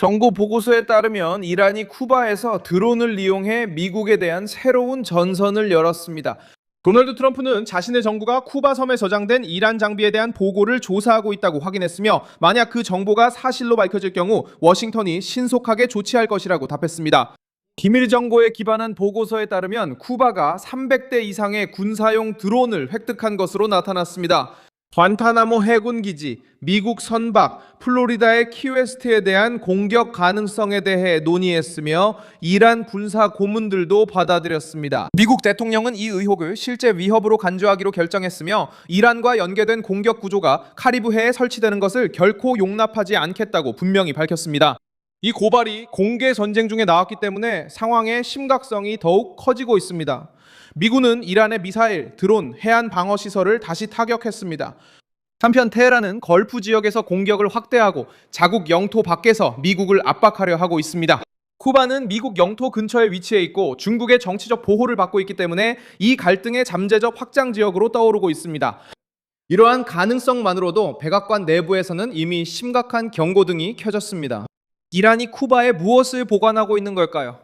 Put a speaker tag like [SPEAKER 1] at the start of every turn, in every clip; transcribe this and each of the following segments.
[SPEAKER 1] 정보 보고서에 따르면 이란이 쿠바에서 드론을 이용해 미국에 대한 새로운 전선을 열었습니다.
[SPEAKER 2] 도널드 트럼프는 자신의 정부가 쿠바 섬에 저장된 이란 장비에 대한 보고를 조사하고 있다고 확인했으며, 만약 그 정보가 사실로 밝혀질 경우 워싱턴이 신속하게 조치할 것이라고 답했습니다.
[SPEAKER 1] 기밀 정보에 기반한 보고서에 따르면 쿠바가 300대 이상의 군사용 드론을 획득한 것으로 나타났습니다.
[SPEAKER 2] 관타나모 해군 기지, 미국 선박, 플로리다의 키웨스트에 대한 공격 가능성에 대해 논의했으며 이란 군사 고문들도 받아들였습니다.
[SPEAKER 1] 미국 대통령은 이 의혹을 실제 위협으로 간주하기로 결정했으며 이란과 연계된 공격 구조가 카리브해에 설치되는 것을 결코 용납하지 않겠다고 분명히 밝혔습니다.
[SPEAKER 2] 이 고발이 공개 전쟁 중에 나왔기 때문에 상황의 심각성이 더욱 커지고 있습니다. 미군은 이란의 미사일, 드론, 해안 방어 시설을 다시 타격했습니다.
[SPEAKER 1] 한편 테헤란은 걸프 지역에서 공격을 확대하고 자국 영토 밖에서 미국을 압박하려 하고 있습니다. 쿠바는 미국 영토 근처에 위치해 있고 중국의 정치적 보호를 받고 있기 때문에 이 갈등의 잠재적 확장 지역으로 떠오르고 있습니다. 이러한 가능성만으로도 백악관 내부에서는 이미 심각한 경고등이 켜졌습니다. 이란이 쿠바에 무엇을 보관하고 있는 걸까요?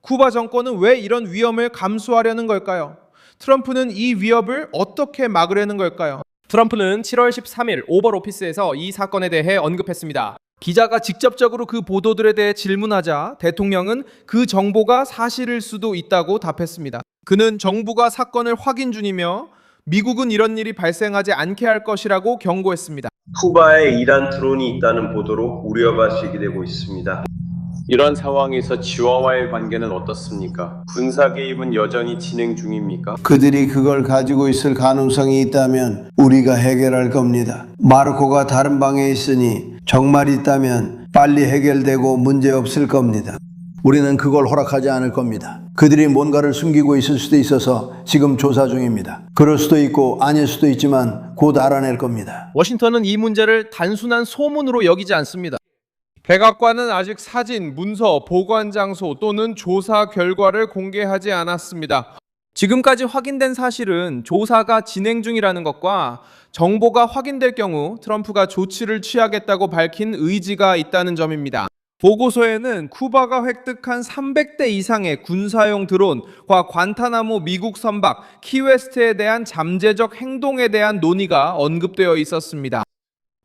[SPEAKER 1] 쿠바 정권은 왜 이런 위험을 감수하려는 걸까요? 트럼프는 이 위협을 어떻게 막으려는 걸까요?
[SPEAKER 2] 트럼프는 7월 13일 오벌 오피스에서 이 사건에 대해 언급했습니다.
[SPEAKER 1] 기자가 직접적으로 그 보도들에 대해 질문하자 대통령은 그 정보가 사실일 수도 있다고 답했습니다. 그는 정부가 사건을 확인 중이며 미국은 이런 일이 발생하지 않게 할 것이라고 경고했습니다.
[SPEAKER 3] 쿠바에 이란 드론이 있다는 보도로 우려가 제기되고 있습니다.
[SPEAKER 4] 이런 상황에서 지와와의 관계는 어떻습니까? 군사 개입은 여전히 진행 중입니까?
[SPEAKER 5] 그들이 그걸 가지고 있을 가능성이 있다면 우리가 해결할 겁니다. 마르코가 다른 방에 있으니 정말 있다면 빨리 해결되고 문제 없을 겁니다. 우리는 그걸 허락하지 않을 겁니다. 그들이 뭔가를 숨기고 있을 수도 있어서 지금 조사 중입니다. 그럴 수도 있고 아닐 수도 있지만 곧 알아낼 겁니다.
[SPEAKER 1] 워싱턴은 이 문제를 단순한 소문으로 여기지 않습니다. 백악관은 아직 사진, 문서, 보관 장소 또는 조사 결과를 공개하지 않았습니다. 지금까지 확인된 사실은 조사가 진행 중이라는 것과 정보가 확인될 경우 트럼프가 조치를 취하겠다고 밝힌 의지가 있다는 점입니다. 보고서에는 쿠바가 획득한 300대 이상의 군사용 드론과 관타나모 미국 선박, 키웨스트에 대한 잠재적 행동에 대한 논의가 언급되어 있었습니다.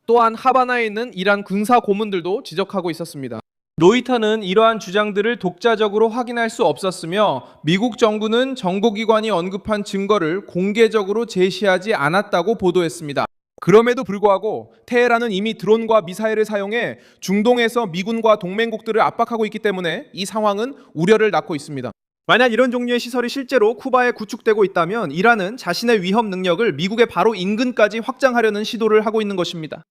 [SPEAKER 1] 또한 하바나에 있는 이란 군사 고문들도 지적하고 있었습니다. 로이터는 이러한 주장들을 독자적으로 확인할 수 없었으며 미국 정부는 정보기관이 언급한 증거를 공개적으로 제시하지 않았다고 보도했습니다. 그럼에도 불구하고 테헤란은 이미 드론과 미사일을 사용해 중동에서 미군과 동맹국들을 압박하고 있기 때문에 이 상황은 우려를 낳고 있습니다. 만약 이런 종류의 시설이 실제로 쿠바에 구축되고 있다면 이란은 자신의 위협 능력을 미국의 바로 인근까지 확장하려는 시도를 하고 있는 것입니다.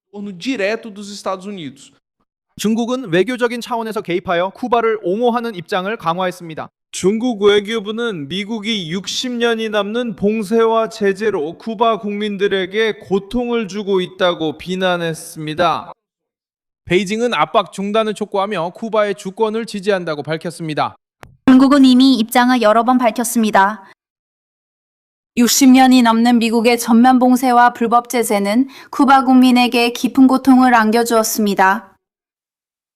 [SPEAKER 1] 중국은 외교적인 차원에서 개입하여 쿠바를 옹호하는 입장을 강화했습니다. 중국 외교부는 미국이 60년이 남는 봉쇄와 제재로 쿠바 국민들에게 고통을 주고 있다고 비난했습니다. 베이징은 압박 중단을 촉구하며 쿠바의 주권을 지지한다고 밝혔습니다.
[SPEAKER 6] 중국은 이미 입장을 여러 번 밝혔습니다. 60년이 넘는 미국의 전면 봉쇄와 불법 제재는 쿠바 국민에게 깊은 고통을 안겨주었습니다.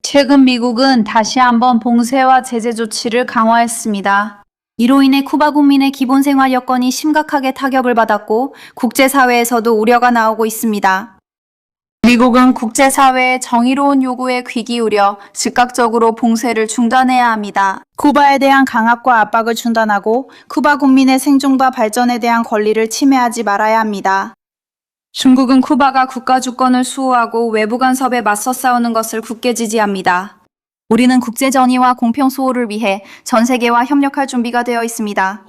[SPEAKER 6] 최근 미국은 다시 한번 봉쇄와 제재 조치를 강화했습니다. 이로 인해 쿠바 국민의 기본 생활 여건이 심각하게 타격을 받았고 국제사회에서도 우려가 나오고 있습니다. 미국은 국제사회의 정의로운 요구에 귀 기울여 즉각적으로 봉쇄를 중단해야 합니다. 쿠바에 대한 강압과 압박을 중단하고 쿠바 국민의 생존과 발전에 대한 권리를 침해하지 말아야 합니다. 중국은 쿠바가 국가 주권을 수호하고 외부 간섭에 맞서 싸우는 것을 굳게 지지합니다. 우리는 국제 정의와 공평 수호를 위해 전 세계와 협력할 준비가 되어 있습니다.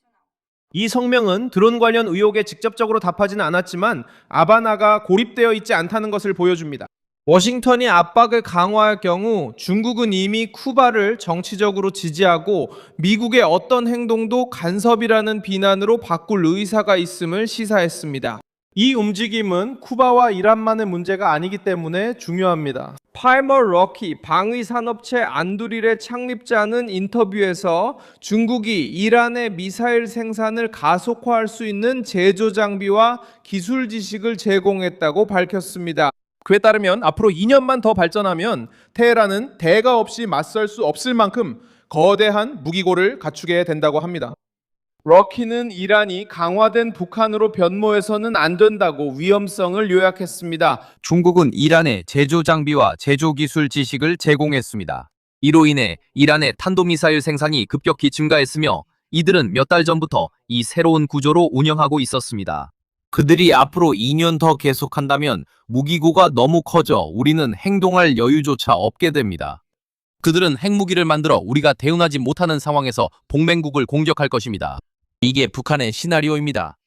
[SPEAKER 1] 이 성명은 드론 관련 의혹에 직접적으로 답하지는 않았지만 하바나가 고립되어 있지 않다는 것을 보여줍니다. 워싱턴이 압박을 강화할 경우 중국은 이미 쿠바를 정치적으로 지지하고 미국의 어떤 행동도 간섭이라는 비난으로 바꿀 의사가 있음을 시사했습니다. 이 움직임은 쿠바와 이란만의 문제가 아니기 때문에 중요합니다. 팔머 럭키 방위산업체 안두릴의 창립자는 인터뷰에서 중국이 이란의 미사일 생산을 가속화할 수 있는 제조 장비와 기술 지식을 제공했다고 밝혔습니다.
[SPEAKER 2] 그에 따르면 앞으로 2년만 더 발전하면 테헤란은 대가 없이 맞설 수 없을 만큼 거대한 무기고를 갖추게 된다고 합니다. 러키는 이란이 강화된 북한으로 변모해서는 안 된다고 위험성을 요약했습니다.
[SPEAKER 7] 중국은 이란에 제조 장비와 제조 기술 지식을 제공했습니다. 이로 인해 이란의 탄도미사일 생산이 급격히 증가했으며 이들은 몇 달 전부터 이 새로운 구조로 운영하고 있었습니다. 그들이 앞으로 2년 더 계속한다면 무기고가 너무 커져 우리는 행동할 여유조차 없게 됩니다. 그들은 핵무기를 만들어 우리가 대응하지 못하는 상황에서 동맹국을 공격할 것입니다. 이게 북한의 시나리오입니다.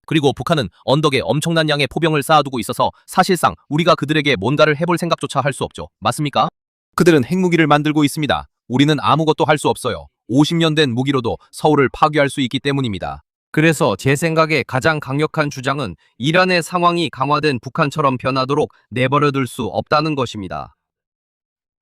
[SPEAKER 7] 그리고 북한은 언덕에 엄청난 양의 포병을 쌓아두고 있어서 사실상 우리가 그들에게 뭔가를 해볼 생각조차 할 수 없죠. 맞습니까? 그들은 핵무기를 만들고 있습니다. 우리는 아무것도 할 수 없어요. 50년 된 무기로도 서울을 파괴할 수 있기 때문입니다. 그래서 제 생각에 가장 강력한 주장은 이란의 상황이 강화된 북한처럼 변하도록 내버려둘 수 없다는 것입니다.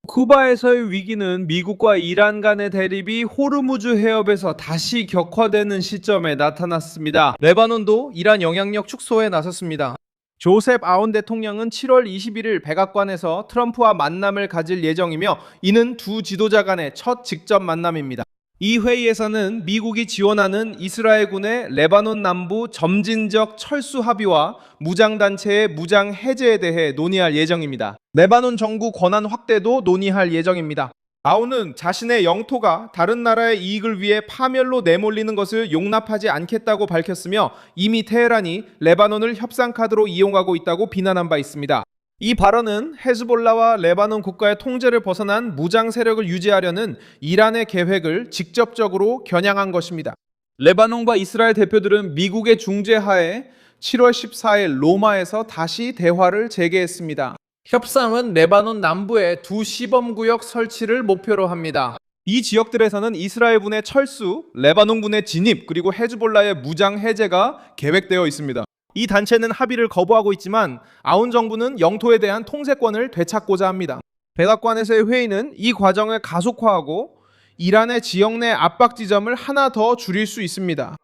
[SPEAKER 1] 쿠바에서의 위기는 미국과 이란 간의 대립이 호르무즈 해협에서 다시 격화되는 시점에 나타났습니다.
[SPEAKER 2] 레바논도 이란 영향력 축소에 나섰습니다. 조셉 아운 대통령은 7월 21일 백악관에서 트럼프와 만남을 가질 예정이며 이는 두 지도자 간의 첫 직접 만남입니다. 이 회의에서는 미국이 지원하는 이스라엘군의 레바논 남부 점진적 철수 합의와 무장단체의 무장 해제에 대해 논의할 예정입니다. 레바논 정부 권한 확대도 논의할 예정입니다. 아운은 자신의 영토가 다른 나라의 이익을 위해 파멸로 내몰리는 것을 용납하지 않겠다고 밝혔으며 이미 테헤란이 레바논을 협상 카드로 이용하고 있다고 비난한 바 있습니다. 이 발언은 헤즈볼라와 레바논 국가의 통제를 벗어난 무장 세력을 유지하려는 이란의 계획을 직접적으로 겨냥한 것입니다.
[SPEAKER 1] 레바논과 이스라엘 대표들은 미국의 중재하에 7월 14일 로마에서 다시 대화를 재개했습니다. 협상은 레바논 남부에 두 시범구역 설치를 목표로 합니다.
[SPEAKER 2] 이 지역들에서는 이스라엘군의 철수, 레바논군의 진입, 그리고 헤즈볼라의 무장 해제가 계획되어 있습니다. 이 단체는 합의를 거부하고 있지만 아운 정부는 영토에 대한 통제권을 되찾고자 합니다. 백악관에서의 회의는 이 과정을 가속화하고 이란의 지역 내 압박 지점을 하나 더 줄일 수 있습니다.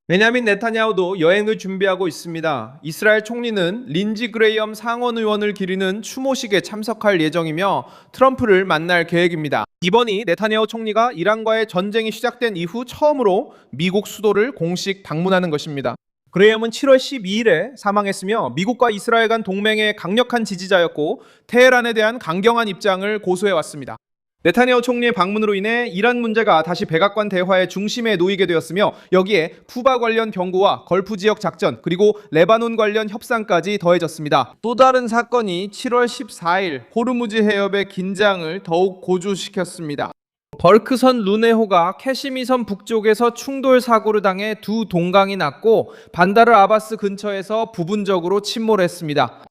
[SPEAKER 2] 베냐민 네타냐후도 여행을 준비하고 있습니다. 이스라엘 총리는 린지 그레이엄 상원 의원을 기리는 추모식에 참석할 예정이며 트럼프를 만날 계획입니다. 이번이 네타냐후 총리가 이란과의 전쟁이 시작된 이후 처음으로 미국 수도를 공식 방문하는 것입니다. 그레이엄은 7월 12일에 사망했으며 미국과 이스라엘 간 동맹의 강력한 지지자였고 테헤란에 대한 강경한 입장을 고수해왔습니다. 네타냐후 총리의 방문으로 인해 이란 문제가 다시 백악관 대화의 중심에 놓이게 되었으며 여기에 쿠바 관련 경고와 걸프 지역 작전 그리고 레바논 관련 협상까지 더해졌습니다.
[SPEAKER 1] 또 다른 사건이 7월 14일 호르무즈 해협의 긴장을 더욱 고조시켰습니다. 벌크선 루네호가 캐시미선 북쪽에서 충돌 사고를 당해 두 동강이 났고 반다르 아바스 근처에서 부분적으로 침몰했습니다.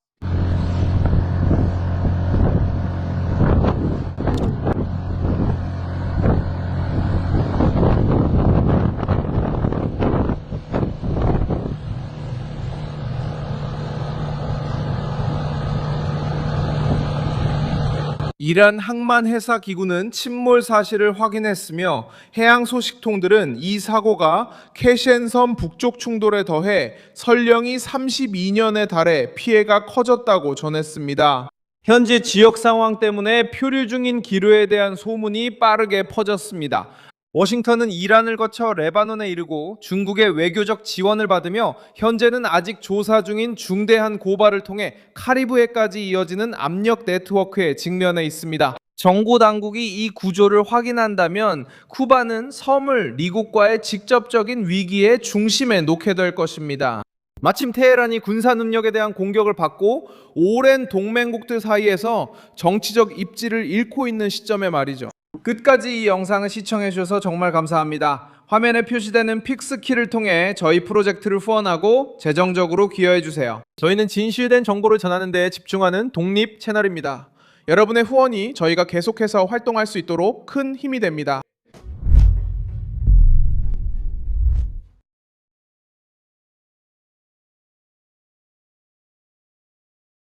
[SPEAKER 2] 이란 항만회사 기구는 침몰 사실을 확인했으며 해양 소식통들은 이 사고가 캐셴섬 북쪽 충돌에 더해 설령이 32년에 달해 피해가 커졌다고 전했습니다.
[SPEAKER 1] 현재 지역 상황 때문에 표류 중인 기류에 대한 소문이 빠르게 퍼졌습니다. 워싱턴은 이란을 거쳐 레바논에 이르고 중국의 외교적 지원을 받으며 현재는 아직 조사 중인 중대한 고발을 통해 카리브해까지 이어지는 압력 네트워크에 직면해 있습니다. 정보 당국이 이 구조를 확인한다면 쿠바는 섬을 미국과의 직접적인 위기의 중심에 놓게 될 것입니다.
[SPEAKER 2] 마침 테헤란이 군사 능력에 대한 공격을 받고 오랜 동맹국들 사이에서 정치적 입지를 잃고 있는 시점에 말이죠.
[SPEAKER 1] 끝까지 이 영상을 시청해 주셔서 정말 감사합니다. 화면에 표시되는 픽스키를 통해 저희 프로젝트를 후원하고 재정적으로 기여해 주세요.
[SPEAKER 2] 저희는 진실된 정보를 전하는 데 집중하는 독립 채널입니다. 여러분의 후원이 저희가 계속해서 활동할 수 있도록 큰 힘이 됩니다.